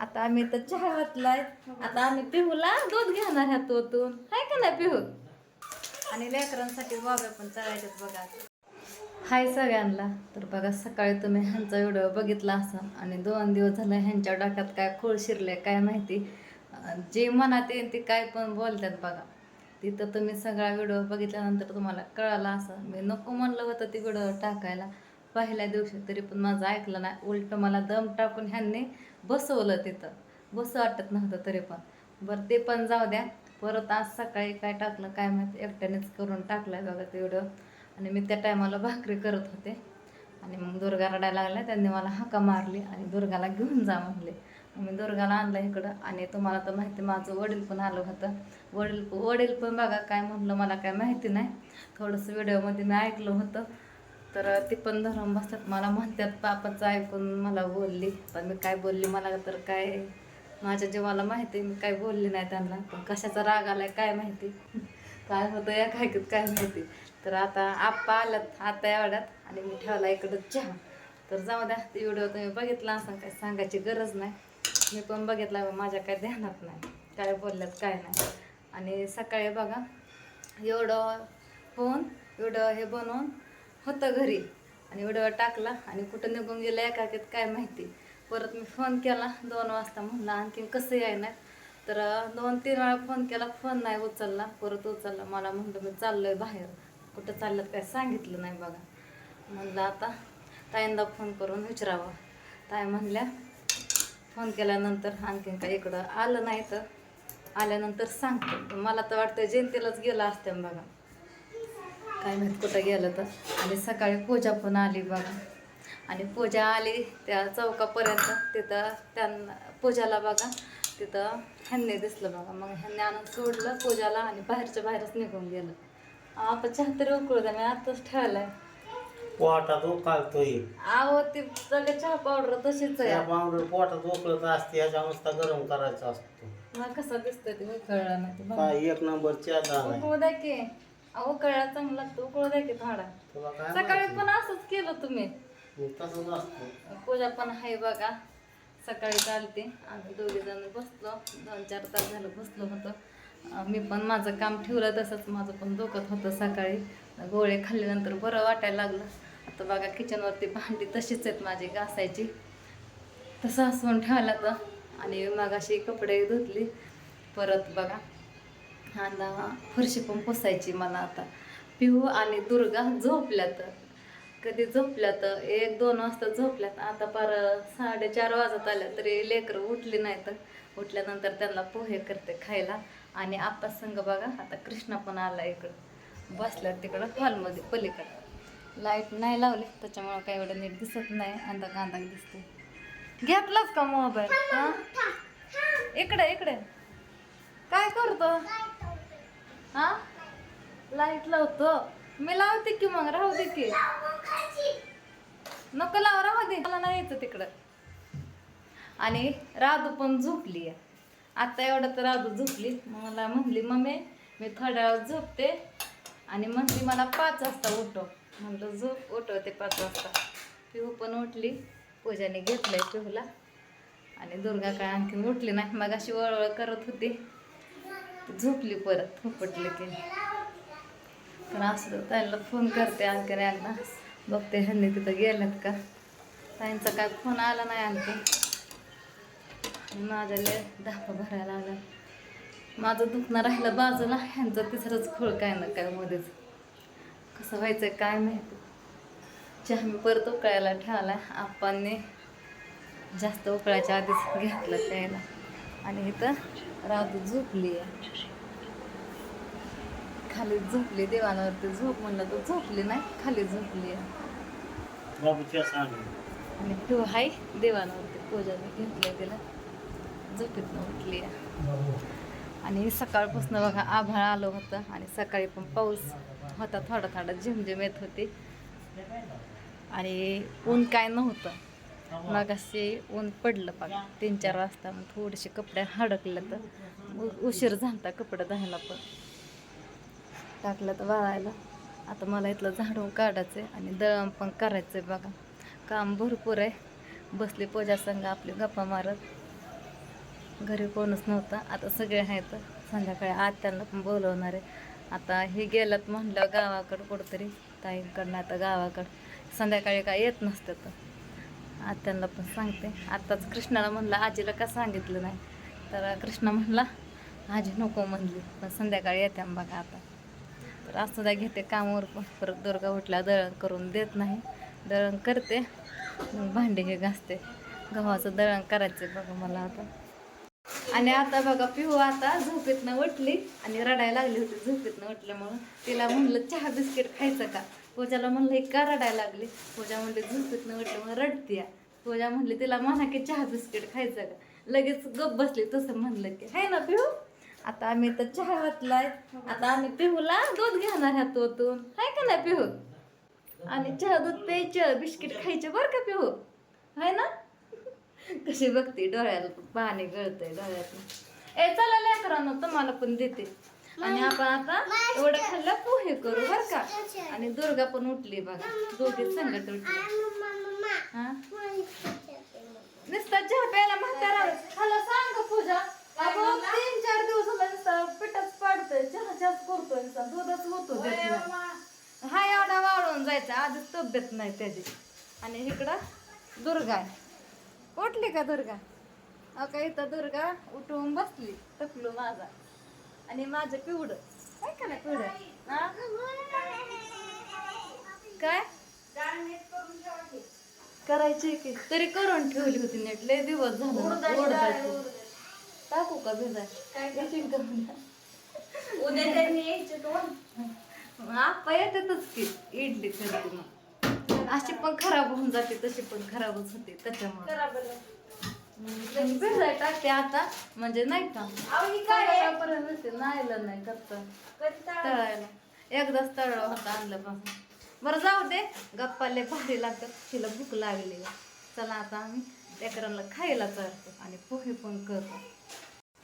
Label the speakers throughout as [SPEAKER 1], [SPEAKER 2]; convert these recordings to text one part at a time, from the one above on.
[SPEAKER 1] आता आम्ही तर चहा घातलाय. आता आम्ही पिहूला दूध घेणार ह्या तोतून, हाय का नाही पिहू? आणि लेकरांसाठी बाबा पण चढायच्यात बघा. हाय सगळ्यांना. तर बघा सकाळी तुम्ही ह्यांचा व्हिडिओ बघितला असा आणि 2 दिवस झालं ह्यांच्या डोक्यात काय खूळ शिरले काय माहिती. जे मनात येईल ते काय पण बोलतात बघा. तिथं तुम्ही सगळा व्हिडिओ बघितल्यानंतर तुम्हाला कळालं असं. मी नको म्हणलं होतं ती व्हिडिओ टाकायला पहिल्या दिवशी, तरी पण माझं ऐकलं नाही. उलट मला दम टाकून ह्यांनी बसवलं तिथं. बसं वाटत नव्हतं तरी पण. बरं ते पण जाऊ द्या. परत आज सकाळी काय टाकलं काय माहिती, एकट्यानेच करून टाकलाय बघा ते व्हिडिओ. आणि मी त्या टायमाला भाकरी करत होते आणि मग दुर्गा रडायला लागल्या. त्यांनी मला हाका मारली आणि दुर्गाला घेऊन जा म्हणले. मग मी दुर्गाला आणलं इकडं. आणि तुम्हाला तर माहिती माझं वडील पण आलं होतं. वडील पण बघा काय म्हणलं मला काय माहिती नाही. थोडंसं व्हिडिओमध्ये मी ऐकलं होतं. तर ती पण धरून बसतात. मला म्हणतात पापाचं ऐकून मला बोलली, पण मी काय बोलली मला तर काय माझ्या जीवाला माहिती. मी काय बोलली नाही त्यांना, पण कशाचा राग आलाय काय माहिती. काय होतं या काय काय माहिती. तर आता आप्पा आल्यात आता एवढ्यात आणि मी ठेवला इकडं चहा. तर जाऊ द्या, ती व्हिडिओ तुम्ही बघितला असं काय सांगायची गरज नाही. मी पण बघितला, माझ्या काय ध्यानात नाही काय बोलल्यात काय नाही. आणि सकाळी बघा एवढं होऊन व्हिडिओ हे बनवून होतं घरी आणि व्हिडिओ टाकला आणि कुठं निघून गेलं एकाकीत काय माहिती. परत मी फोन केला 2 वाजता, म्हणलं आणखीन कसं याय नाही. तर 2-3 वेळा फोन केला, फोन नाही उचलला. परत उचलला, मला म्हणलं मी चाललोय बाहेर. कुठं चाललं काय सांगितलं नाही बघा. म्हणलं आता ताईंना फोन करून विचारावं. ताई म्हणल्या फोन केल्यानंतर आणखीन काय इकडं आलं नाही, तर आल्यानंतर सांगतो. मला तर वाटतं जयंतीलाच गेलं असतं बघा, काय माहीत कुठं गेलं तर. आणि सकाळी पूजा पण आली बघा. आणि पूजा आली त्या चौकापर्यंत. तिथं त्यांना पूजाला बघा तिथं ह्यांनी दिसलं बघा. मग ह्यांनी आणून सोडलं पूजाला आणि बाहेरच्या बाहेरच निघून गेलं. आपण चहा तरी उकळू द्या, मी आताच ठेवलाय.
[SPEAKER 2] पोटात उकळतोय.
[SPEAKER 1] आहो ती सगळं चहा पावडर तशीच आहे.
[SPEAKER 2] पावडर पोटात उकळत असते, ह्याच्या नुसता गरम करायचा असतो.
[SPEAKER 1] मला कसा दिसतोय ते उकळला नाही ते बघा.
[SPEAKER 2] काय 1 नंबर चहा झाला.
[SPEAKER 1] उकळू द्या की. उकळला चांगला लागतो, उकळू द्या की थोडा.
[SPEAKER 2] तुला काय
[SPEAKER 1] सकाळी पण असंच केलं तुम्ही.
[SPEAKER 2] तसंच असतं.
[SPEAKER 1] पूजा पण आहे बघा. सकाळी चालते आम्ही 2 जण बसलो, 2-4 तास झालं बसलो होतो. मी पण माझं काम ठेवलं तसंच. माझं पण दुखत होतं सकाळी. गोळे खाल्ल्यानंतर बरं वाटायला लागलं. आता बघा किचनवरती भांडी तशीच आहेत माझी घासायची, तसं हसवून ठेवायला तर. आणि मग अशी कपडे धुतली. परत बघा आता फरशी पण पुसायची मला. आता पिहू आणि दुर्गा झोपल्यात. कधी झोपल्यात 1-2 वाजता झोपल्यात. आता पार 4:30 वाजत आल्या तरी लेकरं उठली नाही. तर उठल्यानंतर त्यांना पोहे करते खायला. आणि आप्पा संग बघा आता कृष्णा पण आला इकडं, बसल्यात तिकडं हॉलमध्ये पलीकडं. लाईट नाही लावली त्याच्यामुळं काही एवढं नीट दिसत नाही, अंदा दिसते. घेतलाच का मोबाईल? हां इकडे इकडे काय करतो? हां लाईट लावतो मी, लावते की मग राहू दे की. नको लाव, राहू दे, मला नाही यायचं तिकडं. आणि राधू पण झोपली आहे आता. एवढं तर राधू झोपली. मला म्हणली मम्मी मी थोड्या वेळ झोपते, आणि म्हणली मला 5 वाजता उठव. म्हणलं झोप, उठवते 5 वाजता. पिहू पण उठली. पूजाने घेतलंय पिहूला. आणि दुर्गा काय आणखीन उठली नाही, मग अशी वळवळ करत होती, झोपली परत उपटली की. तर असं त्यांना फोन करते आणखीन एकदा, बघते ह्यांनी तिथं गेल्यात का. त्यांचा काय फोन आला नाही आणखी. माझ्या लय धापा भरायला आला. माझं दुखणं राहिलं बाजूला, ह्यांचं तिसरंच खोळ काय ना काय मध्येच. कसं व्हायचं काय माहिती. चहा मी परत उकळायला ठेवला. आप्पांनी जास्त उकळायच्या आधीच घेतलं प्यायला. आणि इथं राधू झोपली आहे, खाली झोपली दिवाणावरती. झोप म्हणलं तर झोपली नाही, खाली झोपली आहे. आणि तू हाय दिवाणावरती. पूजाने घेतलंय तिला, झोपेतनं उठली आहे. आणि सकाळपासून बघा आभाळ आलं होतं आणि सकाळी पण पाऊस होता, थोडा थोडा झिमझिम येत होती. आणि ऊन काय नव्हतं. मग असे ऊन पडलं बघा 3-4 वाजता. मग थोडेसे कपडे हडकलं तर उशीर झाला कपडे धुवायला पण. टाकलं तर वाळायला. आता मला इथलं झाडून काढायचं आहे आणि दळण पण करायचं आहे बघा. काम भरपूर आहे. बसले पूजा संग आपली गप्पा मारत. घरी कोणच नव्हतं. आता सगळे आहेत. संध्याकाळी आत्यांना पण बोलवणार आहे. आता हे गेलं म्हणलं गावाकडं कुठंतरी ताईंकडनं. आता गावाकडं संध्याकाळी काय येत नसतं. तर आत्यांना पण सांगते. आत्ताच कृष्णाला म्हणलं आजीला का सांगितलं नाही, तर कृष्णा म्हणला आजी नको म्हणली, पण संध्याकाळी येते बघा. आता तर असं द्या घेते कामावर. पण परत दुर्गा उठल्या दळण करून देत नाही. दळण करते, मग भांडी हे घासते. गव्हाचं दळण करायचं बघा मला आता. आणि आता बघा पिहू आता झोपेतनं उठली आणि रडायला लागली होती. झोपेतनं उठल्यामुळं तिला म्हणलं चहा बिस्किट खायचं का. पूजाला म्हणलं हे का रडायला लागली. पूजा म्हणली झोपेतनं उठल्यामुळे रडतीया. पूजा म्हणली तिला म्हणा की चहा बिस्किट खायचं का. लगेच गप बसली. तसं म्हणलं की हाय ना पिहू. आता आम्ही तर चहा घातलाय. आता आम्ही पिहूला दूध घेणार ह्या तोतून, हाय का नाही पिहू. आणि चहा दूध प्यायचं, बिस्किट खायचे बरं का पिहू, हाय ना. कशी बघते डोळ्याला पाणी गळतंय डोळ्यात. ए चला लेकरांनो तुम्हाला पण देते. आणि आपण आता एवढं खाल्लं पोहे करू बरं का. आणि दुर्गा पण उठली बघा, दोघी संगत उठली. हा नुसता चहा प्यायला म्हातारा मला सांग पूजा. अगं 3-4 दिवसाला नुसता पिठच पाडतोय, चहाच करतोय, दूधच होतो देत नाही. हा एवढा वाळून जायचा, आधीच तब्येत नाही त्याची. आणि इकडं दुर्गा आहे. उठली का दुर्गा. अका इथं दुर्गा उठवून बसली. टकलू माझा आणि माझं पिवडं, काय का नाही पिवडं. काय करायची की तरी करून ठेवली होती नीट. लय दिवस झालं. टाकू का भिजाय
[SPEAKER 3] उद्या त्यांनी यायचे
[SPEAKER 1] आपा येतातच की. इडली करते मग अशी पण खराब होऊन जाते, तशी पण खराबच होते. त्याच्यामुळे भिजाय टाकते आता. म्हणजे नाही का पर्यंत नाहीलं नाही करता तळायला. एकदाच तळला होता आणल्यापासून. बरं जाऊ दे, गप्पाले भारी लागतात. तिला भूक लागली. चला आता आम्ही लेकरांना खायला चालतो आणि पोहे पण करतो.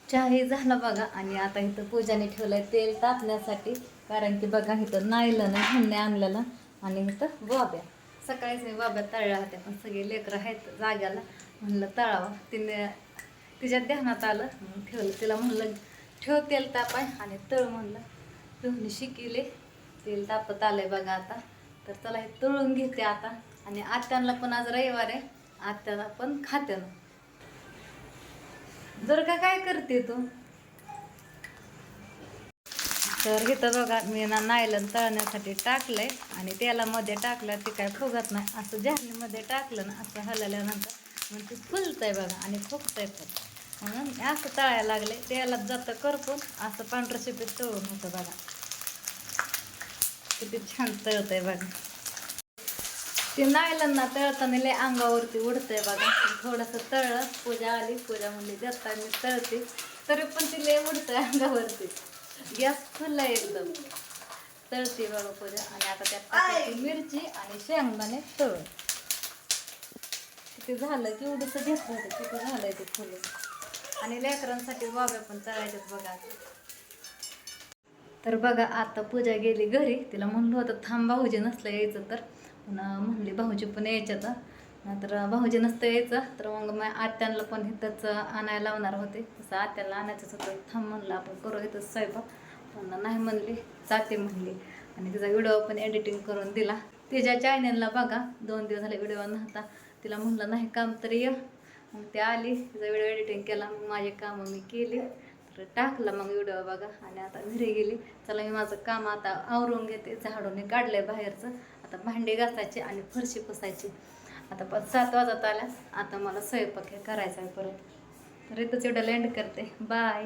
[SPEAKER 1] चहाही झाला बघा. आणि आता इथं पूजाने ठेवलंय तेल तापण्यासाठी. कारण की बघा इथं नाईलं नाही म्हणणे आणलेला. आणि इथं बाब्या सकाळीच मी बाब्या तळल्या होत्या, पण सगळे लेकरं आहेत जाग्याला. म्हणलं तळावा. तिने तिच्यात ध्यानात आलं म्हणून ठेवलं. तिला म्हणलं ठेव तेल तापाय आणि तळ म्हणलं. दोन्ही शिकिले. तेल तापत आलंय बघा आता. तर चला हे तळून घेते आता. आणि आत्यांना पण आज रविवार आहे, आत्याला पण खाते ना. जर का काय करते तू. तर इथं बघा मी ना नायलन तळण्यासाठी टाकलंय. आणि तेलामध्ये टाकलं ते काय फुगत नाही. असं जारणीमध्ये टाकलं ना असं हलवल्यानंतर मग ते फुलतंय बघा आणि फुगतंय पण. म्हणून असं तळायला लागले. तेलात जातं करपून असं पांढरं शिपीत तळून होतं बघा. किती छान तळतंय बघा. ते नायलंना तळताना लय अंगावरती उडतंय बघा. थोडंसं तळलं. पूजा आली. पूजा म्हणली देता मी तळते, तरी पण ती लय उडतंय अंगावरती. गॅस फुलला एकदम. तळते बघा पूजा. आणि आता त्यात टाकायची मिरची आणि शेंगदाणे तळून. किती झालं की एवढंसं घेतलं होतं. किती झालंय ते फुलं. आणि लेकरांसाठी बाब्या पण तळायच्यात बघा. तर बघा आता पूजा गेली घरी. तिला म्हणलं होतं थांब भाऊजी नसलं यायचं तर. म्हणली भाऊजी पण यायच्यात. नंतर भाऊजी नसतं यायचं तर मग मग आत्यांना पण इथंच आणायला लावणार होते. तसं आत्याला आणायचंच होतं. थांब म्हणलं आपण करू इथंच स्वयंपाक. पण नाही म्हणली, जाते म्हणली. आणि तिचा व्हिडिओ पण एडिटिंग करून दिला. तिच्या चॅनलला बघा 2 दिवस झाले व्हिडिओ नव्हता. तिला म्हणलं नाही काम तरी ये. मग ती आली, तिचा व्हिडिओ एडिटिंग केला. मग माझी कामं मी केली. तर टाकला मग व्हिडिओ बघा. आणि आता घरी गेली. चला मी माझं काम आता आवरून घेते. झाडून काढलंय बाहेरचं. आता भांडी घासायची आणि फरशी पुसायची. आता 7 वाजत आल्यास आता मला स्वयंपाक हे करायचा आहे परत. तर इथंच एवढं लँड करते. बाय.